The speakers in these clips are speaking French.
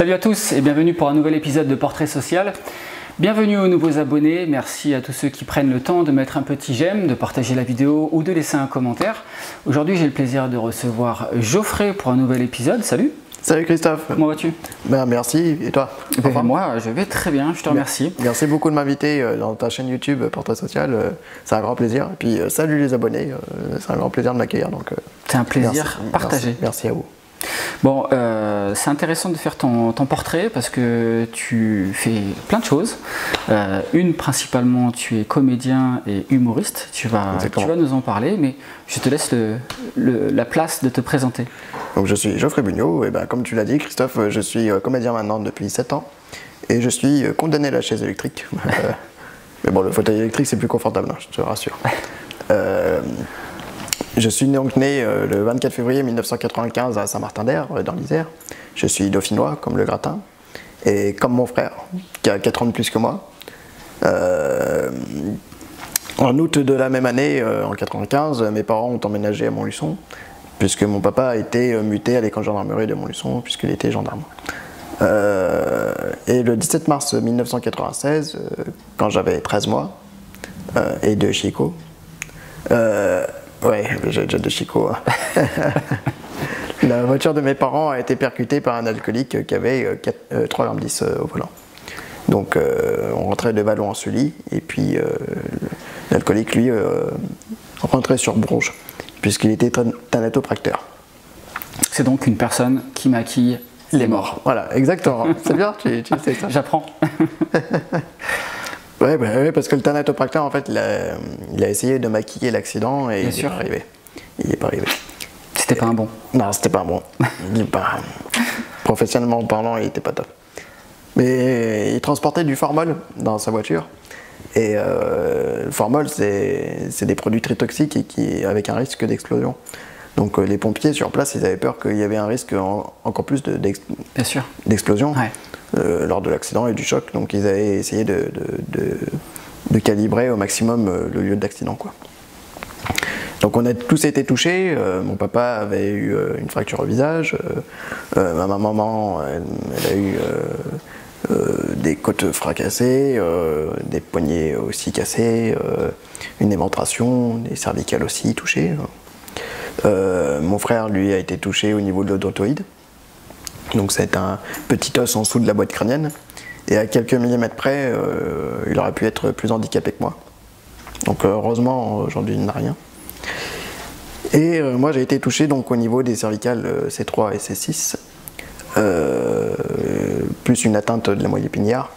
Salut à tous et bienvenue pour un nouvel épisode de Portrait Social. Bienvenue aux nouveaux abonnés, merci à tous ceux qui prennent le temps de mettre un petit j'aime, de partager la vidéo ou de laisser un commentaire. Aujourd'hui j'ai le plaisir de recevoir Geoffrey pour un nouvel épisode. Salut! Salut Christophe! Comment vas-tu? Merci, et toi? Moi je vais très bien, je te remercie. Merci beaucoup de m'inviter dans ta chaîne YouTube Portrait Social, c'est un grand plaisir. Et puis salut les abonnés, c'est un grand plaisir de m'accueillir. C'est un plaisir partagé. Merci à vous. Bon, c'est intéressant de faire ton portrait parce que tu fais plein de choses. Principalement, tu es comédien et humoriste. Tu vas nous en parler, mais je te laisse la place de te présenter. Donc, je suis Geoffrey Bugnot, et comme tu l'as dit, Christophe, je suis comédien maintenant depuis 7 ans et je suis condamné à la chaise électrique. Mais bon, le fauteuil électrique, c'est plus confortable, hein, je te rassure. Je suis donc né le 24 février 1995 à Saint-Martin-d'Air, dans l'Isère. Je suis dauphinois, comme le gratin, et comme mon frère, qui a 4 ans de plus que moi. En août de la même année, en 1995, mes parents ont emménagé à Montluçon, puisque mon papa a été muté à l'école gendarmerie de Montluçon, puisqu'il était gendarme. Et le 17 mars 1996, quand j'avais 13 mois, et 2 chicots, ouais, j'ai déjà 2 chicots. Hein. La voiture de mes parents a été percutée par un alcoolique qui avait 3,10 g au volant. Donc on rentrait de Vallon-en-Sully et puis l'alcoolique lui rentrait sur Bourges puisqu'il était thanatopracteur. C'est donc une personne qui maquille les morts. Voilà, exactement. C'est bien, tu sais ça. J'apprends. Ouais, parce que le thanatopracteur, en fait, il a essayé de maquiller l'accident et il n'est pas arrivé. Il n'est pas arrivé. C'était pas un bon. Non, c'était pas un bon. Professionnellement parlant, il n'était pas top. Mais il transportait du formol dans sa voiture. Et le formol, c'est des produits très toxiques et avec un risque d'explosion. Donc les pompiers sur place, ils avaient peur qu'il y avait un risque encore plus d'explosion. Ouais. Lors de l'accident et du choc, donc ils avaient essayé de calibrer au maximum le lieu d'accident, quoi. Donc on a tous été touchés, mon papa avait eu une fracture au visage, ma maman elle a eu des côtes fracassées, des poignets aussi cassés, une éventration, des cervicales aussi touchées. Mon frère lui a été touché au niveau de l'odontoïde. Donc c'est un petit os en dessous de la boîte crânienne et à quelques millimètres près, il aurait pu être plus handicapé que moi. Donc heureusement aujourd'hui il n'a rien. Et moi j'ai été touché donc au niveau des cervicales C3 et C6, plus une atteinte de la moelle épinière,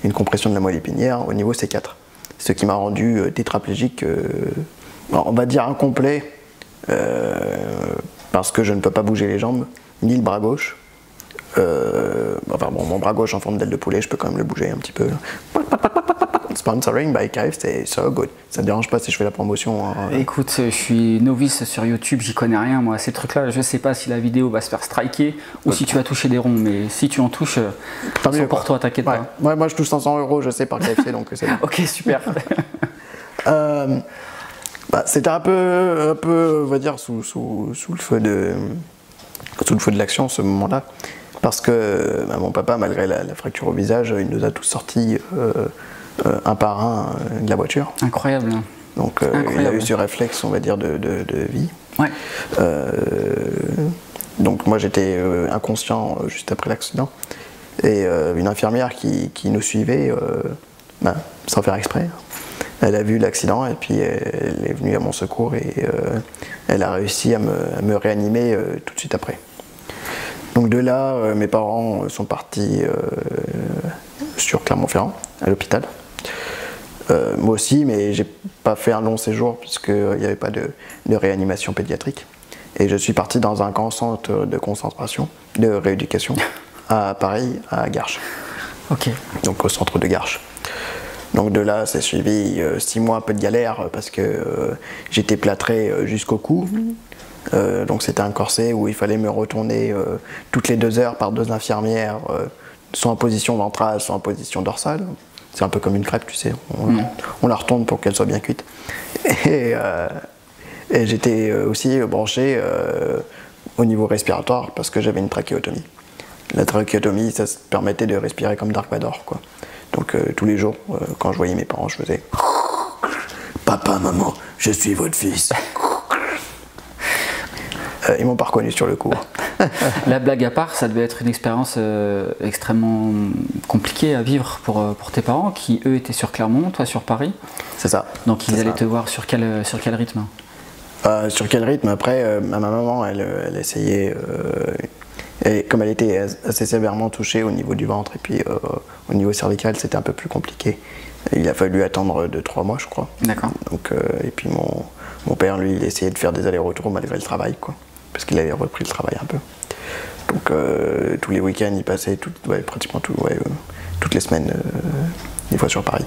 une compression de la moelle épinière au niveau C4. Ce qui m'a rendu tétraplégique, on va dire incomplet, parce que je ne peux pas bouger les jambes, ni le bras gauche. Enfin bon, mon bras gauche en forme d'aile de poulet, je peux quand même le bouger un petit peu. Sponsoring by KFC, so good. Ça ne dérange pas si je fais la promotion. Hein. Écoute, je suis novice sur YouTube, j'y connais rien moi. Ces trucs-là, je sais pas si la vidéo va se faire striker ou si tu vas toucher des ronds, mais si tu en touches, c'est pour toi, t'inquiète pas. Ouais, moi je touche 500 €, je sais, par KFC, donc c'est bon. Ok, super. C'était un peu, on va dire, sous le feu de l'action ce moment-là. Parce que mon papa, malgré la fracture au visage, il nous a tous sortis un par un de la voiture. Incroyable. Donc il a eu ce réflexe, on va dire, de vie. Ouais. Donc moi j'étais inconscient juste après l'accident. Et une infirmière qui nous suivait, sans faire exprès, elle a vu l'accident et puis elle est venue à mon secours et elle a réussi à me réanimer tout de suite après. Donc de là, mes parents sont partis sur Clermont-Ferrand, à l'hôpital. Moi aussi, mais j'ai pas fait un long séjour puisqu'il n'y avait pas de réanimation pédiatrique. Et je suis parti dans un grand centre de concentration, de rééducation, à Paris, à Garches. Ok. Donc au centre de Garches. Donc de là, c'est suivi 6 mois un peu de galère parce que j'étais plâtré jusqu'au cou. Donc c'était un corset où il fallait me retourner toutes les 2 heures par 2 infirmières, soit en position ventrale, soit en position dorsale. C'est un peu comme une crêpe, tu sais, on la retourne pour qu'elle soit bien cuite. Et j'étais aussi branché au niveau respiratoire parce que j'avais une trachéotomie. la trachéotomie, ça se permettait de respirer comme Dark Vador, quoi. Donc tous les jours, quand je voyais mes parents, je faisais « Papa, maman, je suis votre fils ». Ils m'ont pas reconnu sur le coup. La blague à part, ça devait être une expérience extrêmement compliquée à vivre pour tes parents, qui eux étaient sur Clermont, toi sur Paris. C'est ça. Donc ils allaient te voir sur quel rythme? Sur quel rythme? Après, ma maman, elle essayait, comme elle était assez sévèrement touchée au niveau du ventre et puis au niveau cervical, c'était un peu plus compliqué. Il a fallu attendre 2-3 mois, je crois. D'accord. Donc, et puis mon père, lui, il essayait de faire des allers-retours malgré le travail, quoi, parce qu'il avait repris le travail un peu. Donc tous les week-ends, il passait pratiquement toutes les semaines, des fois sur Paris.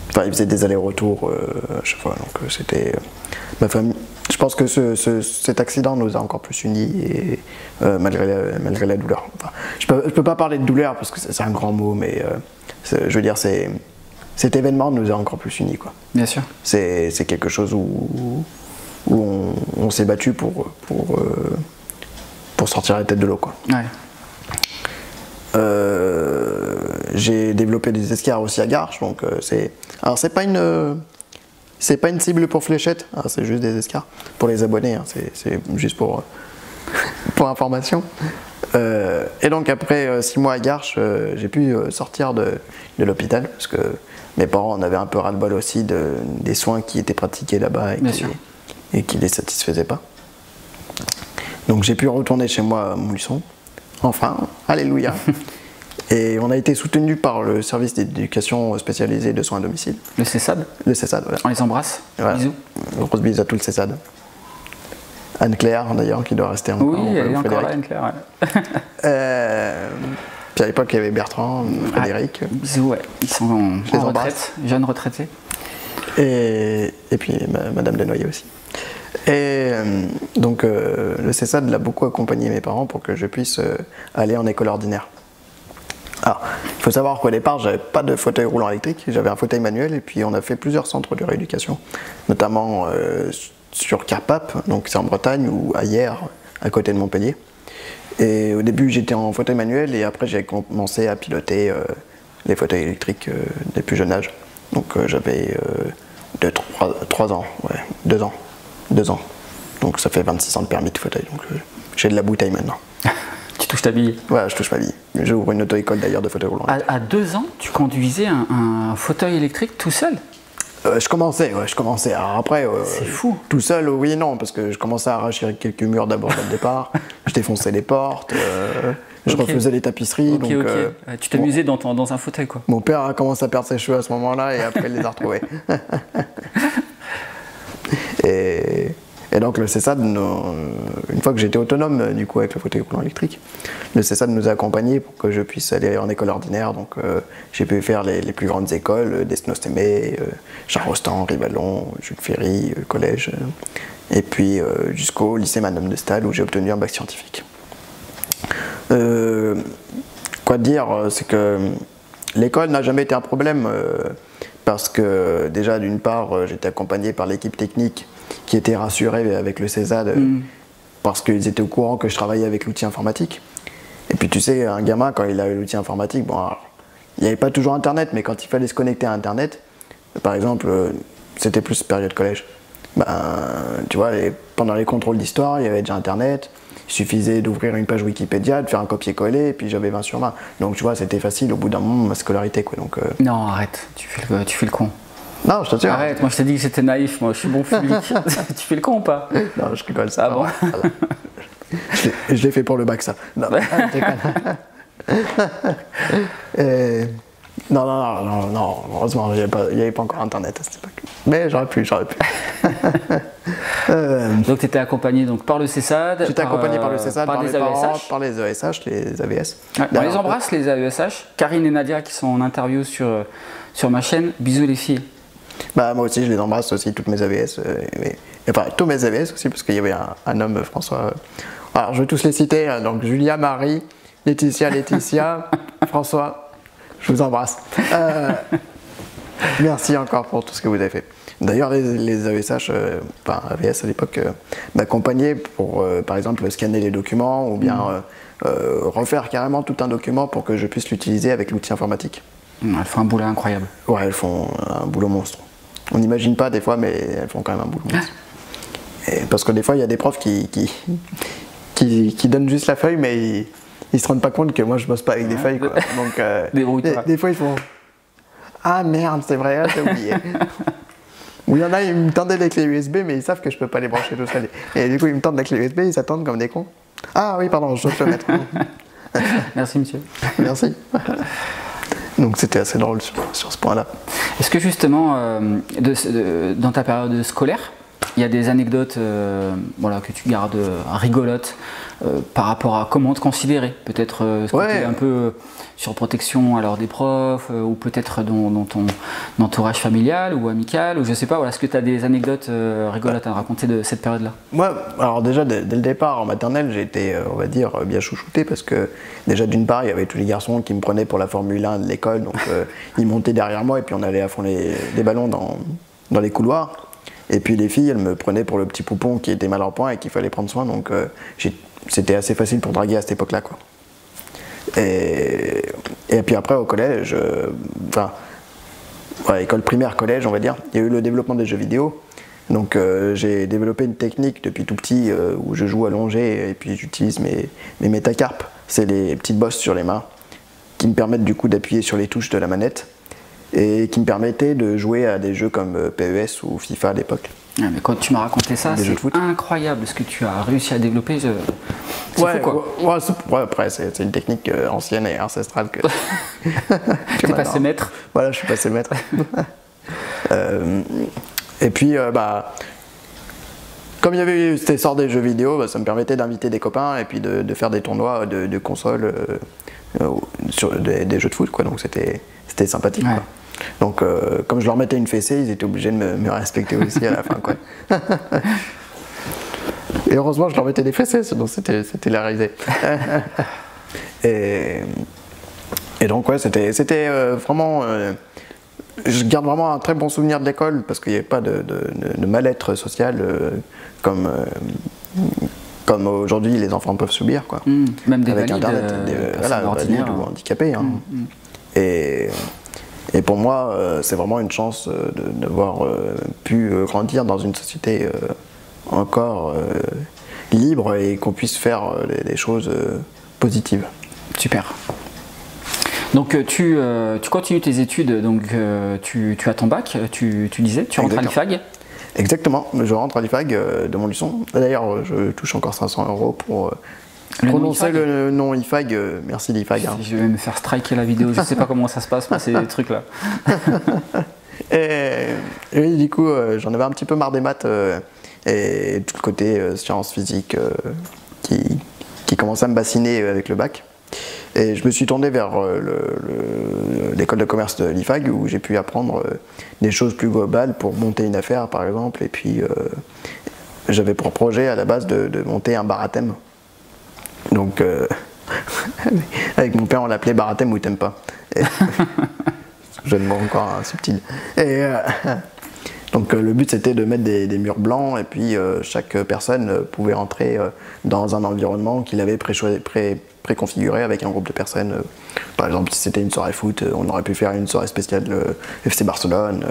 Enfin, il faisait des allers-retours à chaque fois. Donc c'était ma famille. Je pense que cet accident nous a encore plus unis, et malgré la douleur. Enfin, je peux pas parler de douleur parce que c'est un grand mot, mais je veux dire, cet événement nous a encore plus unis, quoi. Bien sûr. C'est quelque chose où on s'est battu pour sortir la tête de l'eau, quoi. Ouais. J'ai développé des escarres aussi à Garches, donc alors c'est pas une cible pour fléchettes, hein, c'est juste des escarres pour les abonnés, hein, c'est juste pour information. Et donc après 6 mois à Garches, j'ai pu sortir de l'hôpital parce que mes parents en avaient un peu ras-le-bol aussi des soins qui étaient pratiqués là-bas et qui les satisfaisaient pas. Donc j'ai pu retourner chez moi à Montluçon, enfin, alléluia. Et on a été soutenu par le service d'éducation spécialisée de soins à domicile. Le CESAD? Le CESAD, voilà. On les embrasse, voilà. Bisous. Grosse bise à tout le CESAD. Anne-Claire d'ailleurs qui doit rester encore. Oui, elle est encore là, Anne-Claire. Ouais. Puis à l'époque il y avait Bertrand, Frédéric. Bisous, ouais. Ils sont en retraite, jeunes retraités. Et puis Madame Denoyer aussi. Et donc le CESAD l'a beaucoup accompagné mes parents pour que je puisse aller en école ordinaire. Alors, il faut savoir qu'au départ, j'avais pas de fauteuil roulant électrique, j'avais un fauteuil manuel et puis on a fait plusieurs centres de rééducation, notamment sur Carpape, donc c'est en Bretagne, ou à Hyères, à côté de Montpellier. Et au début, j'étais en fauteuil manuel et après, j'ai commencé à piloter les fauteuils électriques dès plus jeune âge. Donc j'avais 3 ans, ouais, 2 ans. 2 ans. Donc ça fait 26 ans de permis de fauteuil, donc j'ai de la bouteille maintenant. Tu touches ta bille? Ouais, je touche ma bille. J'ouvre une auto-école d'ailleurs de fauteuil roulant. À 2 ans, tu conduisais un fauteuil électrique tout seul? Je commençais. Alors après, c'est fou. Tout seul, oui et non, parce que je commençais à arracher quelques murs d'abord dès le départ. Je défonçais les portes, je refaisais les tapisseries. Ok. Tu t'amusais dans un fauteuil, quoi. Mon père a commencé à perdre ses cheveux à ce moment-là et après il les a retrouvés. Et donc le CESAD, une fois que j'étais autonome du coup avec le fauteuil roulant électrique, le CESAD nous a accompagnés pour que je puisse aller en école ordinaire. Donc j'ai pu faire les plus grandes écoles, Desnos-Témé, Charles-Rostand, Rivalon, Jules Ferry, collège, et puis jusqu'au lycée Madame de Staël où j'ai obtenu un bac scientifique. Quoi dire, c'est que l'école n'a jamais été un problème parce que déjà d'une part j'étais accompagné par l'équipe technique qui était rassurée avec le CESAD parce qu'ils étaient au courant que je travaillais avec l'outil informatique. Et puis tu sais, un gamin quand il a l'outil informatique, bon, alors, il n'y avait pas toujours internet, mais quand il fallait se connecter à internet, par exemple, c'était plus période collège. Ben, tu vois, pendant les contrôles d'histoire, il y avait déjà internet. Il suffisait d'ouvrir une page Wikipédia, de faire un copier-coller, et puis j'avais 20 sur 20. Donc tu vois, c'était facile au bout d'un moment ma scolarité, quoi. Donc, Non, arrête, tu fais le con. Non, je te jure. Arrête, moi je t'ai dit que c'était naïf, moi je suis bon public. Tu fais le con ou pas? Non, je rigole, ça. Ah bon? Je l'ai fait pour le bac, ça. Non, non, heureusement, il n'y avait pas encore internet à cette époque. Mais j'aurais pu. Donc tu étais accompagné donc, par le CESAD? J'étais accompagné par le CESAD, par les AESH. Par les AESH, les AVS. Ouais, on les embrasse, les AESH. Karine et Nadia qui sont en interview sur ma chaîne. Bisous les filles. Bah, moi aussi, je les embrasse aussi, toutes mes AVS. Enfin, tous mes AVS aussi, parce qu'il y avait un homme, François. Alors, je vais tous les citer. Hein, donc, Julia, Marie, Laetitia, François, je vous embrasse. Merci encore pour tout ce que vous avez fait. D'ailleurs, les AESH, enfin AVS à l'époque, m'accompagnaient pour, par exemple, scanner les documents ou bien refaire carrément tout un document pour que je puisse l'utiliser avec l'outil informatique. Elles font un boulot incroyable. Ouais, elles font un boulot monstre. On n'imagine pas des fois, mais elles font quand même un boulot monstre. Et parce que des fois, il y a des profs qui donnent juste la feuille, mais ils se rendent pas compte que moi, je bosse pas avec des feuilles, quoi. Donc, des fois, ils font « Ah merde, c'est vrai, j'ai oublié ». Ou il y en a, ils me tendaient les clés USB, mais ils savent que je peux pas les brancher tout seul. Et du coup, ils me tendent la clé USB, ils s'attendent comme des cons. Ah oui, pardon, je dois te le mettre. Merci, monsieur. Merci. Donc c'était assez drôle sur ce point-là. Est-ce que justement, dans ta période scolaire, il y a des anecdotes voilà, que tu gardes rigolotes par rapport à comment te considérer? Peut-être ce côté un peu surprotection alors des profs, ou peut-être dans ton entourage familial ou amical, ou je sais pas, voilà, est-ce que tu as des anecdotes rigolotes à raconter de cette période-là? Moi, alors déjà, dès le départ, en maternelle, j'ai été, on va dire, bien chouchouté, parce que déjà, d'une part, il y avait tous les garçons qui me prenaient pour la Formule 1 de l'école, donc ils montaient derrière moi et puis on allait à fond les ballons dans les couloirs. Et puis les filles, elles me prenaient pour le petit poupon qui était mal en point et qu'il fallait prendre soin, donc c'était assez facile pour draguer à cette époque-là, quoi. Et puis après, au collège, enfin, école primaire, collège, on va dire, il y a eu le développement des jeux vidéo. Donc j'ai développé une technique depuis tout petit où je joue allongé et puis j'utilise mes métacarpes, c'est les petites bosses sur les mains, qui me permettent du coup d'appuyer sur les touches de la manette et qui me permettaient de jouer à des jeux comme PES ou FIFA à l'époque. Ah, mais quand tu m'as raconté ça, c'est incroyable ce que tu as réussi à développer. Ouais, fou, quoi. Après, c'est une technique ancienne et ancestrale que. Tu es passé maître. Voilà, je suis passé maître. Et puis, comme il y avait eu cet essor des jeux vidéo, ça me permettait d'inviter des copains et puis de faire des tournois de consoles sur des jeux de foot, quoi. Donc c'était sympathique, quoi. Donc, comme je leur mettais une fessée, ils étaient obligés de me respecter aussi à la fin, quoi. Et heureusement, je leur mettais des fessées, donc c'était la risée. Et donc, ouais, c'était vraiment. Je garde vraiment un très bon souvenir de l'école parce qu'il n'y avait pas de mal-être social comme aujourd'hui les enfants peuvent subir, quoi. Même des avec valides, Internet, valides ou handicapés. Hein. Et pour moi, c'est vraiment une chance d'avoir pu grandir dans une société encore libre et qu'on puisse faire des choses positives. Super. Donc tu continues tes études, donc tu as ton bac, tu disais, tu rentres à l'IFAG. Exactement, je rentre à l'IFAG de Montluçon. D'ailleurs, je touche encore 500 € pour prononcer le nom IFAG. Merci l'IFAG. Hein. Je vais me faire striker la vidéo, je sais pas comment ça se passe, moi, ces trucs-là. Et oui, du coup, j'en avais un petit peu marre des maths et tout le côté sciences, physique qui commençait à me bassiner avec le bac. Et je me suis tourné vers l'école de commerce de l'IFAG où j'ai pu apprendre des choses plus globales pour monter une affaire, par exemple. Et puis, j'avais pour projet à la base de monter un bar à thème. Donc, avec mon père, on l'appelait bar à thème ou t'aimes pas. Je ne vois encore un subtil. Et donc, le but c'était de mettre des murs blancs et puis chaque personne pouvait entrer dans un environnement qu'il avait préconfiguré avec un groupe de personnes. Par exemple, si c'était une soirée foot, on aurait pu faire une soirée spéciale FC Barcelone.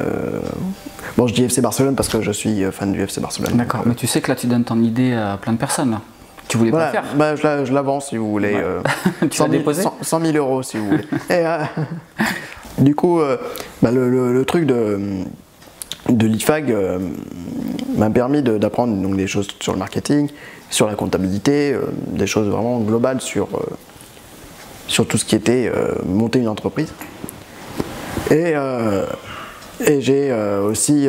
Bon, je dis FC Barcelone parce que je suis fan du FC Barcelone. D'accord, mais tu sais que là tu donnes ton idée à plein de personnes. Là. Tu voulais pas le faire? Bah, je l'avance si vous voulez. Ouais. Tu 100 000 € si vous voulez. Et, du coup, le truc de l'IFAG m'a permis d'apprendre des choses sur le marketing, sur la comptabilité, des choses vraiment globales sur tout ce qui était monter une entreprise. Et j'ai aussi,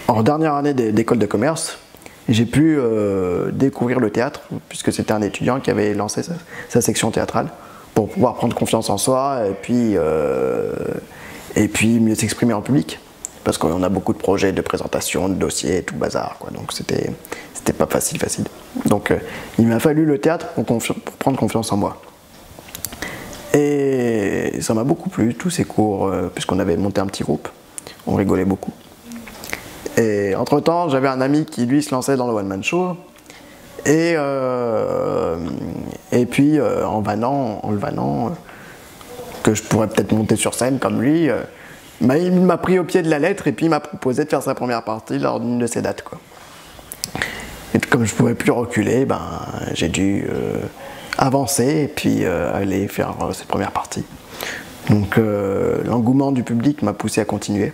en dernière année d'école de commerce, j'ai pu découvrir le théâtre, puisque c'était un étudiant qui avait lancé sa section théâtrale, pour pouvoir prendre confiance en soi et puis mieux s'exprimer en public. Parce qu'on a beaucoup de projets de présentation, de dossiers, tout bazar, quoi. Donc c'était pas facile. Donc il m'a fallu le théâtre pour prendre confiance en moi. Et ça m'a beaucoup plu, tous ces cours, puisqu'on avait monté un petit groupe. On rigolait beaucoup. Et entre-temps, j'avais un ami qui, lui, se lançait dans le one-man show. Et puis, en le vannant, que je pourrais peut-être monter sur scène comme lui, il m'a pris au pied de la lettre et puis il m'a proposé de faire sa première partie lors d'une de ses dates, quoi. Et comme je ne pouvais plus reculer, j'ai dû avancer et puis aller faire cette première partie. Donc l'engouement du public m'a poussé à continuer.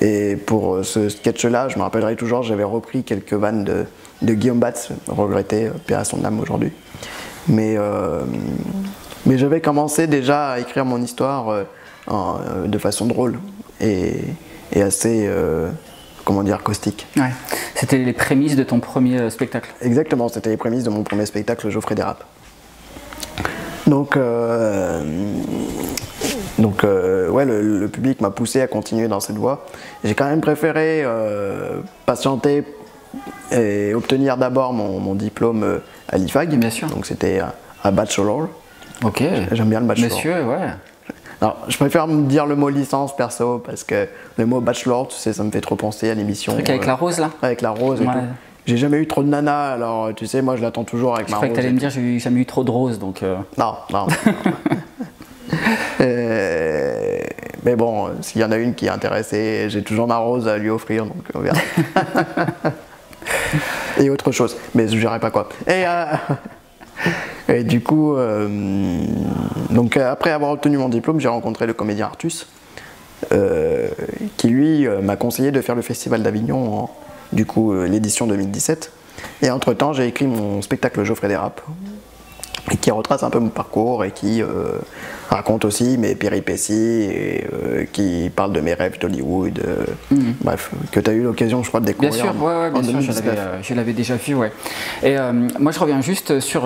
Et pour ce sketch-là, je me rappellerai toujours, j'avais repris quelques vannes de Guillaume Batz, regretté, paix à son âme aujourd'hui. Mais j'avais commencé déjà à écrire mon histoire de façon drôle et assez, comment dire, caustique. Ouais. C'était les prémices de ton premier spectacle. Exactement, c'était les prémices de mon premier spectacle, Geoffrey Dérapes. Donc ouais, le public m'a poussé à continuer dans cette voie. J'ai quand même préféré patienter et obtenir d'abord mon diplôme à l'IFAG. Bien sûr. Donc c'était un bachelor. Ok. J'aime bien le bachelor. Monsieur, ouais. Alors, je préfère me dire le mot licence perso parce que le mot bachelor, tu sais, ça me fait trop penser à l'émission. Le truc avec la rose là. Avec la rose et tout. J'ai jamais eu trop de nanas, alors tu sais, moi je l'attends toujours avec ma rose. Je croyais que t'allais me dire j'ai jamais eu trop de roses, donc. Non. Mais bon, s'il y en a une qui est intéressée, j'ai toujours ma rose à lui offrir, donc on verra. Et autre chose, mais je ne dirai pas quoi. Et du coup, donc après avoir obtenu mon diplôme, j'ai rencontré le comédien Artus, qui lui m'a conseillé de faire le Festival d'Avignon, du coup l'édition 2017. Et entre-temps, j'ai écrit mon spectacle Geoffrey Dérapes, et qui retrace un peu mon parcours et qui raconte aussi mes péripéties et qui parle de mes rêves d'Hollywood. Bref, que tu as eu l'occasion, je crois, de découvrir. Bien sûr, bien sûr, je l'avais déjà vu, ouais. Et moi, je reviens juste sur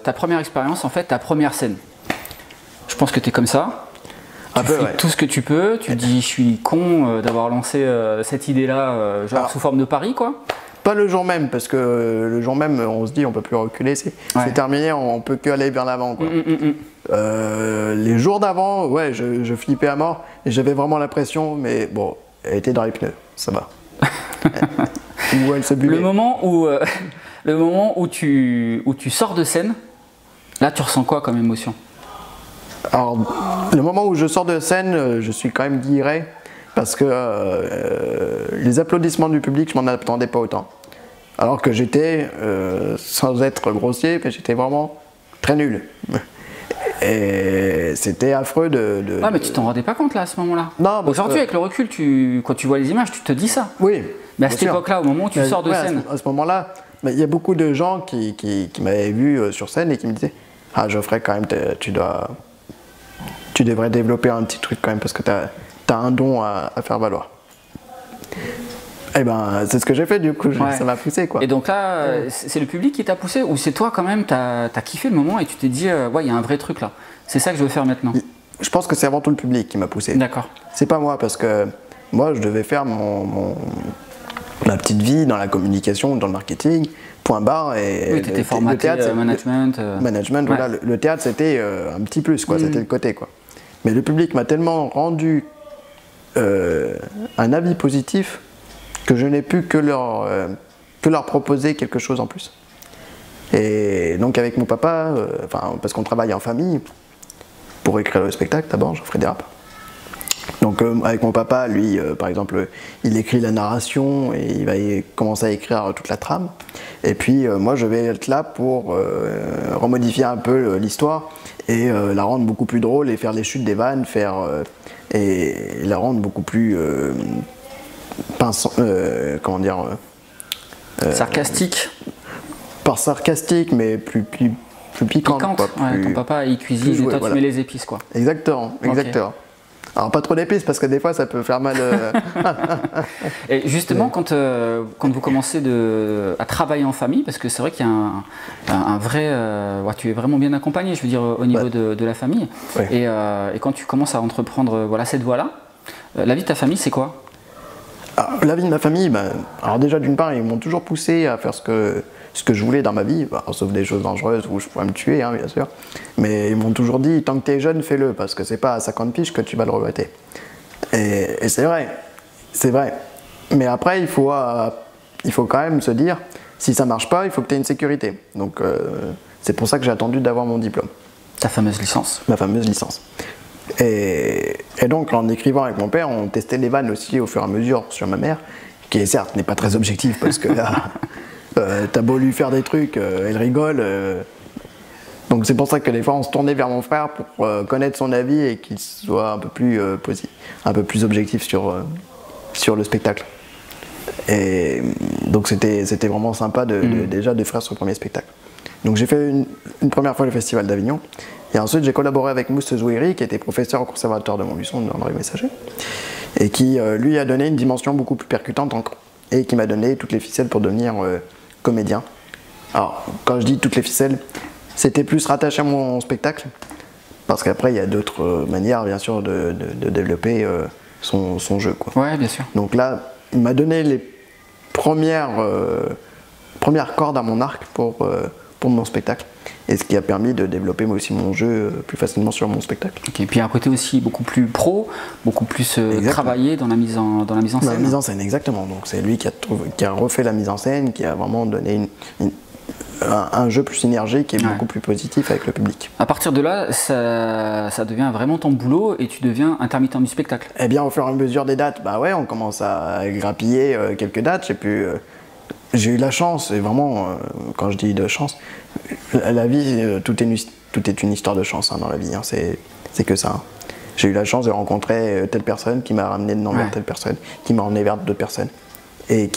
ta première expérience, en fait, ta première scène. Je pense que tu es comme ça. Tu fais tout ce que tu peux, tu dis je suis con d'avoir lancé cette idée-là, genre sous forme de pari, quoi. Pas le jour même, parce que le jour même, on se dit on peut plus reculer, c'est terminé, on peut que aller vers l'avant. Les jours d'avant, ouais, je flippais à mort et j'avais vraiment l'impression, mais bon, elle était dans les pneus, ça va. Ou elle se buvait. Le moment où tu sors de scène, là tu ressens quoi comme émotion? Alors, le moment où je sors de scène, je suis quand même guilleret. Parce que les applaudissements du public, je m'en attendais pas autant. Alors que j'étais, sans être grossier, j'étais vraiment très nul. Et c'était affreux de... Ah mais tu t'en rendais pas compte là à ce moment-là? Non. Aujourd'hui avec le recul, quand tu vois les images, tu te dis ça. Oui. Mais à cette époque-là, au moment où tu sors de scène... À ce moment-là, il y a beaucoup de gens qui m'avaient vu sur scène et qui me disaient « Ah Geoffrey, quand même, tu devrais développer un petit truc quand même parce que t'as un don à faire valoir. » Et ben c'est ce que j'ai fait du coup, ça m'a poussé quoi. Et donc là, c'est le public qui t'a poussé ou c'est toi quand même, t'as kiffé le moment et tu t'es dit ouais, il y a un vrai truc là, c'est ça que je veux faire maintenant? Je pense que c'est avant tout le public qui m'a poussé. D'accord. C'est pas moi parce que moi je devais faire ma petite vie dans la communication, dans le marketing, point barre. Et oui, t'étais formaté management. Management, voilà, le théâtre c'était un petit plus quoi, c'était le côté quoi. Mais le public m'a tellement rendu un avis positif que je n'ai pu que leur proposer quelque chose en plus. Et donc avec mon papa, parce qu'on travaille en famille, pour écrire le spectacle d'abord, Geoffrey Dérapes. Donc avec mon papa, lui, par exemple, il écrit la narration et il va commencer à écrire toute la trame. Et puis moi, je vais être là pour remodifier un peu l'histoire et la rendre beaucoup plus drôle et faire les chutes des vannes, et la rendre beaucoup plus comment dire sarcastique. Pas sarcastique, mais plus piquante. Quoi, ouais, ton papa il cuisine et toi tu mets les épices quoi. Exactement, exactement. Okay. Alors pas trop d'épices parce que des fois ça peut faire mal. Et justement quand vous commencez à travailler en famille, parce que c'est vrai qu'il y a un vrai... tu es vraiment bien accompagné, je veux dire, au niveau de la famille. Ouais. Et quand tu commences à entreprendre cette voie-là, la vie de ta famille c'est quoi? La vie de ma famille, alors déjà d'une part, ils m'ont toujours poussé à faire ce que je voulais dans ma vie, sauf des choses dangereuses où je pourrais me tuer, hein, bien sûr. Mais ils m'ont toujours dit, tant que tu es jeune, fais-le, parce que c'est pas à 50 piges que tu vas le regretter. Et c'est vrai. Mais après, il faut quand même se dire, si ça marche pas, il faut que tu aies une sécurité. Donc c'est pour ça que j'ai attendu d'avoir mon diplôme. Ta fameuse licence. Ma fameuse licence. Et donc, en écrivant avec mon père, on testait les vannes aussi au fur et à mesure sur ma mère, qui certes n'est pas très objective, parce que là, t'as beau lui faire des trucs, elle rigole. Donc c'est pour ça que des fois, on se tournait vers mon frère pour connaître son avis et qu'il soit un peu plus objectif sur le spectacle. Et donc c'était vraiment sympa déjà de faire ce premier spectacle. Donc j'ai fait une première fois le Festival d'Avignon. Et ensuite, j'ai collaboré avec Mousse Zouiri, qui était professeur au conservatoire de Montluçon, dans les Messagers, et qui, lui, a donné une dimension beaucoup plus percutante encore, et qui m'a donné toutes les ficelles pour devenir comédien. Alors, quand je dis toutes les ficelles, c'était plus rattaché à mon spectacle, parce qu'après, il y a d'autres manières, bien sûr, de développer son jeu, quoi. Ouais, bien sûr. Donc là, il m'a donné les premières cordes à mon arc pour mon spectacle. Et ce qui a permis de développer moi aussi mon jeu plus facilement sur mon spectacle. Okay, et puis un côté aussi beaucoup plus pro, beaucoup plus travaillé dans la mise en scène. Dans la mise en scène, exactement. Donc c'est lui qui a refait la mise en scène, qui a vraiment donné un jeu plus synergique et beaucoup plus positif avec le public. À partir de là, ça devient vraiment ton boulot et tu deviens intermittent du spectacle. Eh bien, au fur et à mesure des dates, on commence à grappiller quelques dates. J'ai eu la chance, et vraiment, quand je dis de chance, la vie, tout est une histoire de chance, hein, dans la vie, hein, c'est que ça. Hein. J'ai eu la chance de rencontrer telle personne qui m'a ramené vers telle personne, qui m'a emmené vers d'autres personnes, et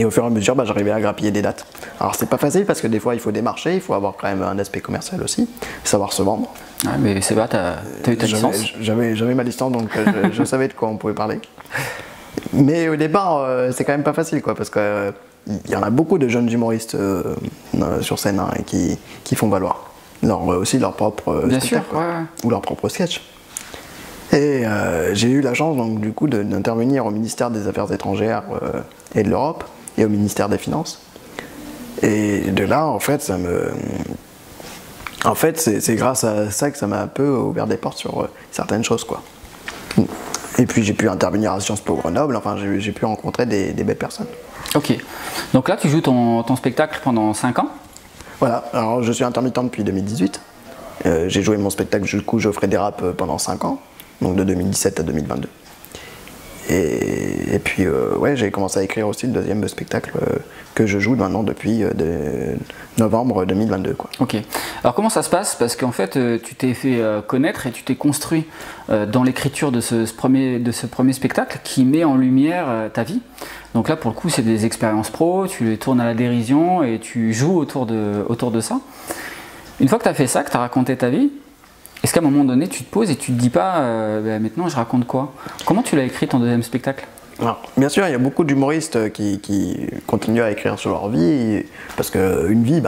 au fur et à mesure, j'arrivais à grappiller des dates. Alors c'est pas facile parce que des fois il faut démarcher, il faut avoir quand même un aspect commercial aussi, savoir se vendre. Ouais, mais c'est vrai, t'as eu ta licence. J'avais ma licence, donc je savais de quoi on pouvait parler. Mais au départ, c'est quand même pas facile, quoi, parce qu'il y en a beaucoup de jeunes humoristes sur scène, hein, qui font valoir aussi leur propre spectacle, ou leur propre sketch. Et j'ai eu la chance, donc, du coup, d'intervenir au ministère des Affaires étrangères et de l'Europe, et au ministère des Finances. Et de là, en fait, c'est grâce à ça que ça m'a un peu ouvert des portes sur certaines choses, quoi. Et puis j'ai pu intervenir à Sciences Po Grenoble, enfin j'ai pu rencontrer des belles personnes. Ok, donc là tu joues ton spectacle pendant 5 ans. Voilà, alors je suis intermittent depuis 2018. J'ai joué mon spectacle du coup Geoffrey Dérapes pendant 5 ans, donc de 2017 à 2022. Et puis j'ai commencé à écrire aussi le deuxième spectacle que je joue maintenant depuis novembre 2022. Quoi. Ok. Alors comment ça se passe? Parce qu'en fait tu t'es fait connaître et tu t'es construit dans l'écriture de ce premier spectacle qui met en lumière ta vie. Donc là pour le coup c'est des expériences pro, tu les tournes à la dérision et tu joues autour de ça. Une fois que tu as fait ça, que tu as raconté ta vie, est-ce qu'à un moment donné, tu te poses et tu te dis pas maintenant je raconte quoi? Comment tu l'as écrit ton deuxième spectacle? Alors, bien sûr, il y a beaucoup d'humoristes qui continuent à écrire sur leur vie, parce qu'une vie,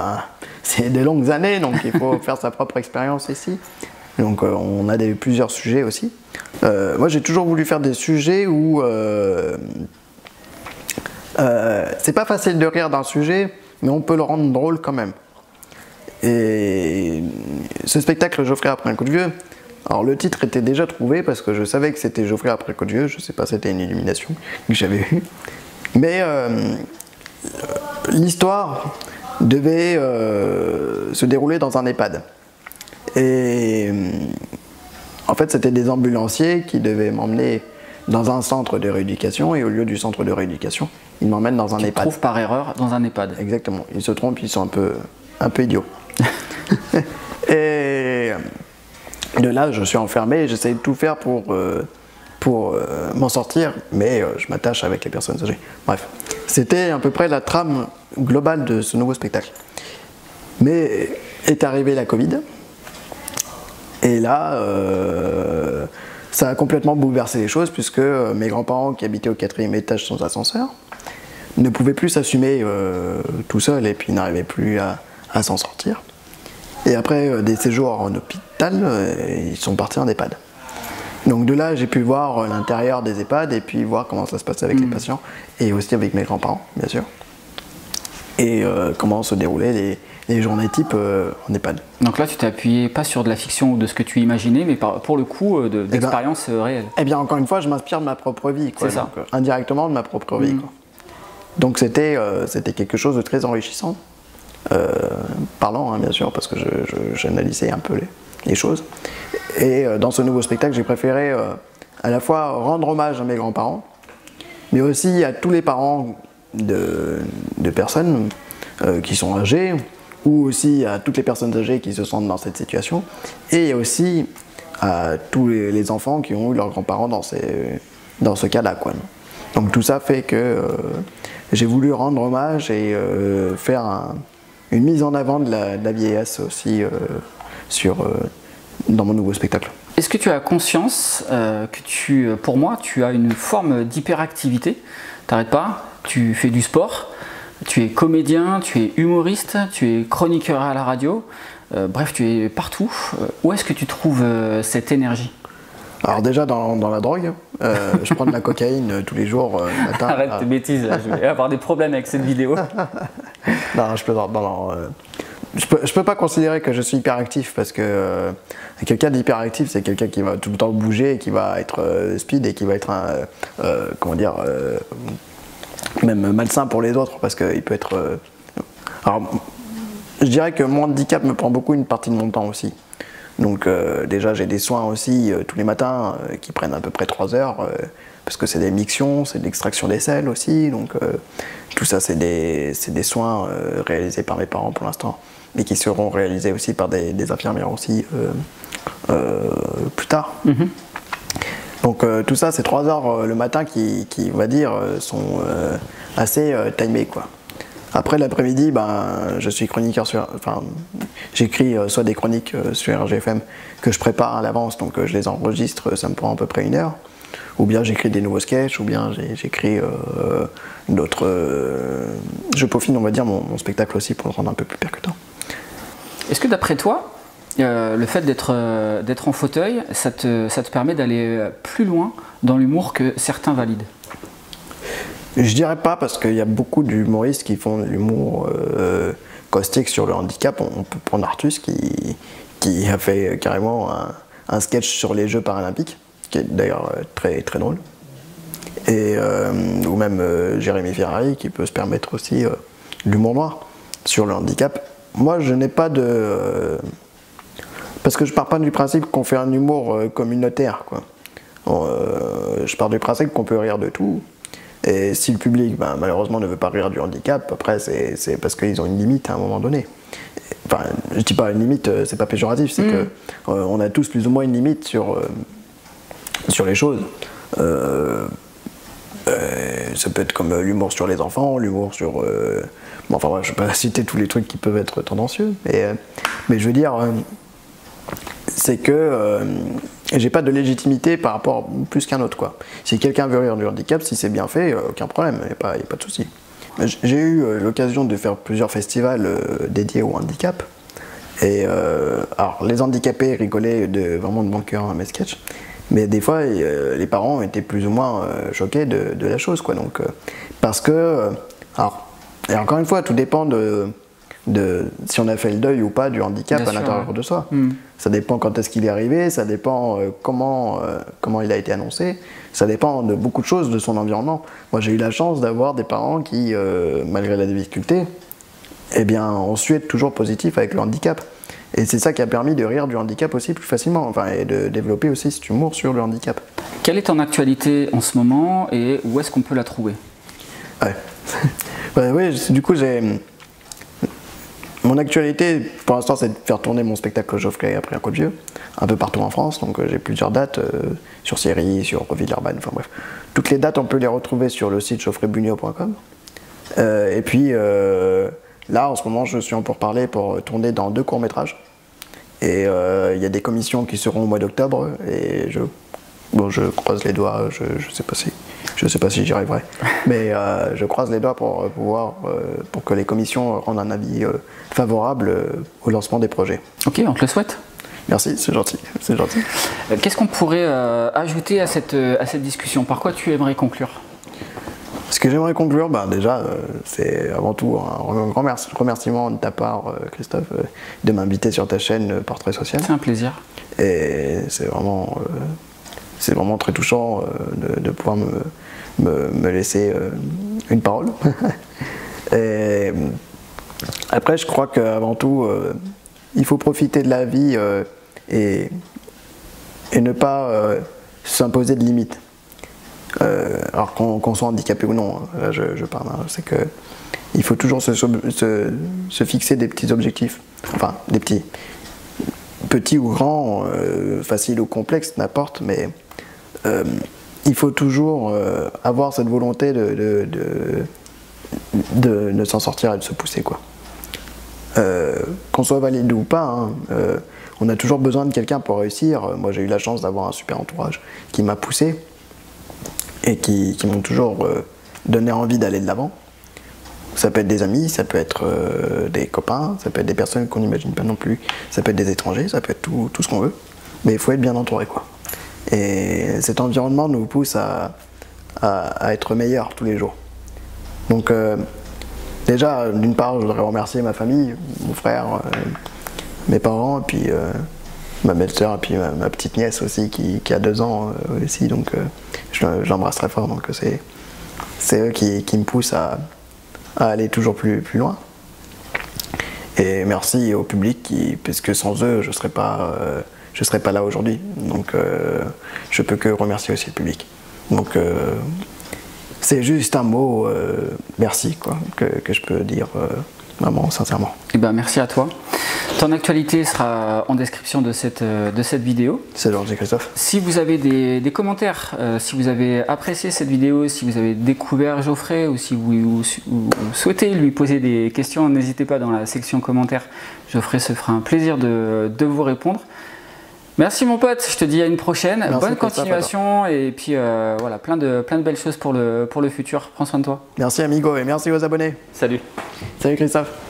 c'est des longues années, donc il faut faire sa propre expérience ici. Donc on a plusieurs sujets aussi. Moi j'ai toujours voulu faire des sujets où c'est pas facile de rire d'un sujet, mais on peut le rendre drôle quand même. Et ce spectacle Geoffrey après un coup de vieux, alors le titre était déjà trouvé parce que je savais que c'était Geoffrey après un coup de vieux, je sais pas, c'était une illumination que j'avais eue. Mais l'histoire devait se dérouler dans un EHPAD. Et en fait c'était des ambulanciers qui devaient m'emmener dans un centre de rééducation et au lieu du centre de rééducation, ils m'emmènent dans un EHPAD. Tu te trouves par erreur dans un EHPAD. Exactement, ils se trompent, ils sont un peu idiots. Et de là, je suis enfermé et j'essaie de tout faire pour m'en sortir, mais je m'attache avec les personnes âgées. Bref, c'était à peu près la trame globale de ce nouveau spectacle. Mais est arrivée la Covid, et là, ça a complètement bouleversé les choses, puisque mes grands-parents qui habitaient au 4e étage sans ascenseur ne pouvaient plus s'assumer tout seuls et puis n'arrivaient plus à s'en sortir. Et après des séjours en hôpital, ils sont partis en EHPAD. Donc de là, j'ai pu voir l'intérieur des EHPAD et puis voir comment ça se passe avec les patients et aussi avec mes grands-parents, bien sûr. Et comment se déroulaient les journées type en EHPAD. Donc là, tu t'es appuyé pas sur de la fiction ou de ce que tu imaginais, mais pour le coup d'expérience réelle. Eh bien, encore une fois, je m'inspire de ma propre vie, quoi. C'est ça. Donc, indirectement de ma propre vie, quoi. Donc c'était quelque chose de très enrichissant, parlant, hein, bien sûr, parce que j'analysais un peu les choses. Et dans ce nouveau spectacle, j'ai préféré à la fois rendre hommage à mes grands-parents, mais aussi à tous les parents de personnes qui sont âgées, ou aussi à toutes les personnes âgées qui se sentent dans cette situation, et aussi à tous les enfants qui ont eu leurs grands-parents dans ce cas-là, quoi. Donc tout ça fait que j'ai voulu rendre hommage et faire une mise en avant de la vieillesse aussi dans mon nouveau spectacle. Est-ce que tu as conscience que pour moi, tu as une forme d'hyperactivité? T'arrêtes pas, tu fais du sport, tu es comédien, tu es humoriste, tu es chroniqueur à la radio, bref, tu es partout. Où est-ce que tu trouves cette énergie? Alors déjà dans la drogue, je prends de la cocaïne tous les jours le matin. Arrête tes bêtises, là, je vais avoir des problèmes avec cette vidéo. Non, je plaisante. Je peux pas considérer que je suis hyperactif parce que quelqu'un d'hyperactif, c'est quelqu'un qui va tout le temps bouger, qui va être speed et qui va être même malsain pour les autres parce qu'il peut être. Alors, je dirais que mon handicap me prend beaucoup une partie de mon temps aussi. Donc déjà j'ai des soins aussi tous les matins qui prennent à peu près 3 heures parce que c'est des mictions, c'est de l'extraction des selles aussi, donc tout ça c'est des soins réalisés par mes parents pour l'instant, mais qui seront réalisés aussi par des infirmières aussi plus tard. Donc tout ça c'est 3 heures le matin qui on va dire sont assez timées, quoi. Après l'après-midi, je suis chroniqueur j'écris soit des chroniques sur RGFM que je prépare à l'avance, donc je les enregistre, ça me prend à peu près 1 heure. Ou bien j'écris des nouveaux sketchs, ou bien j'écris d'autres. Je peaufine, on va dire, mon spectacle aussi pour le rendre un peu plus percutant. Est-ce que d'après toi, le fait d'être en fauteuil, ça te permet d'aller plus loin dans l'humour que certains valident? Je dirais pas, parce qu'il y a beaucoup d'humoristes qui font de l'humour caustique sur le handicap. On peut prendre Artus qui a fait carrément un sketch sur les Jeux paralympiques, qui est d'ailleurs très, très drôle. Ou même Jérémy Ferrari qui peut se permettre aussi de l'humour noir sur le handicap. Moi je n'ai pas de... Parce que je pars pas du principe qu'on fait un humour communautaire, quoi. Je pars du principe qu'on peut rire de tout. Et si le public, malheureusement, ne veut pas rire du handicap, après, c'est parce qu'ils ont une limite à un moment donné. Enfin, je dis pas une limite, c'est pas péjoratif, c'est que on a tous plus ou moins une limite sur les choses. Ça peut être comme l'humour sur les enfants, l'humour sur... enfin, je ne vais pas citer tous les trucs qui peuvent être tendancieux, mais je veux dire, c'est que j'ai pas de légitimité par rapport plus qu'un autre, quoi. Si quelqu'un veut rire du handicap, si c'est bien fait, aucun problème, il n'y a pas de souci. J'ai eu l'occasion de faire plusieurs festivals dédiés au handicap. Et alors, les handicapés rigolaient vraiment de bon cœur à mes sketchs. Mais des fois, les parents étaient plus ou moins choqués de la chose, quoi. Donc, parce que... et encore une fois, tout dépend de si on a fait le deuil ou pas du handicap à l'intérieur de soi. Ça dépend quand est-ce qu'il est arrivé, ça dépend comment il a été annoncé, ça dépend de beaucoup de choses de son environnement. Moi j'ai eu la chance d'avoir des parents qui, malgré la difficulté, ont su être toujours positifs avec le handicap. Et c'est ça qui a permis de rire du handicap aussi plus facilement, et de développer aussi cet humour sur le handicap. Quelle est ton actualité en ce moment et où est-ce qu'on peut la trouver? Oui, du coup mon actualité, pour l'instant, c'est de faire tourner mon spectacle Geoffrey a pris un coup de vieux, un peu partout en France. Donc j'ai plusieurs dates sur Série, sur Villeurbanne, enfin bref. Toutes les dates, on peut les retrouver sur le site geoffreybugno.com. Et puis là, en ce moment, je suis en pourparlers pour tourner dans 2 courts-métrages. Et il y a des commissions qui seront au mois d'octobre. Et je croise les doigts, je sais pas si j'y arriverai. Mais je croise les doigts pour que les commissions rendent un avis favorable au lancement des projets. Ok, on te le souhaite. Merci, c'est gentil, c'est gentil. Qu'est-ce qu'on pourrait ajouter à cette discussion? Par quoi tu aimerais conclure? Ce que j'aimerais conclure, déjà, c'est avant tout un grand remerciement de ta part, Christophe, de m'inviter sur ta chaîne Portrait Social. C'est un plaisir. Et c'est vraiment très touchant de pouvoir me laisser une parole. Et après, je crois qu'avant tout, il faut profiter de la vie et ne pas s'imposer de limites. Alors qu'on soit handicapé ou non, là je parle, c'est que il faut toujours se fixer des petits objectifs, enfin des petits ou grands, faciles ou complexes, n'importe, mais il faut toujours avoir cette volonté de s'en sortir et de se pousser, quoi. Qu'on soit valide ou pas, on a toujours besoin de quelqu'un pour réussir. Moi j'ai eu la chance d'avoir un super entourage qui m'a poussé et qui m'ont toujours donné envie d'aller de l'avant. Ça peut être des amis, ça peut être des copains, ça peut être des personnes qu'on n'imagine pas non plus, ça peut être des étrangers, ça peut être tout ce qu'on veut, mais il faut être bien entouré, quoi. Et cet environnement nous pousse à être meilleurs tous les jours. Donc déjà, d'une part, je voudrais remercier ma famille, mon frère, mes parents, et puis ma belle-sœur, et puis ma petite nièce aussi qui a 2 ans aussi, donc je l'embrasse très fort. Donc c'est eux qui me poussent à aller toujours plus loin. Et merci au public parce que sans eux, je serais pas là aujourd'hui. Donc je peux que remercier aussi le public. Donc c'est juste un mot merci, quoi, que je peux dire vraiment sincèrement. Eh ben, merci à toi. Ton actualité sera en description de cette vidéo. C'est gentil, Christophe. Si vous avez des commentaires, si vous avez apprécié cette vidéo, si vous avez découvert Geoffrey ou si vous souhaitez lui poser des questions, n'hésitez pas dans la section commentaires. Geoffrey se fera un plaisir de vous répondre. Merci mon pote, je te dis à une prochaine. Merci, bonne continuation et puis voilà, plein de belles choses pour le futur. Prends soin de toi. Merci amigo et merci aux abonnés. Salut. Salut Christophe.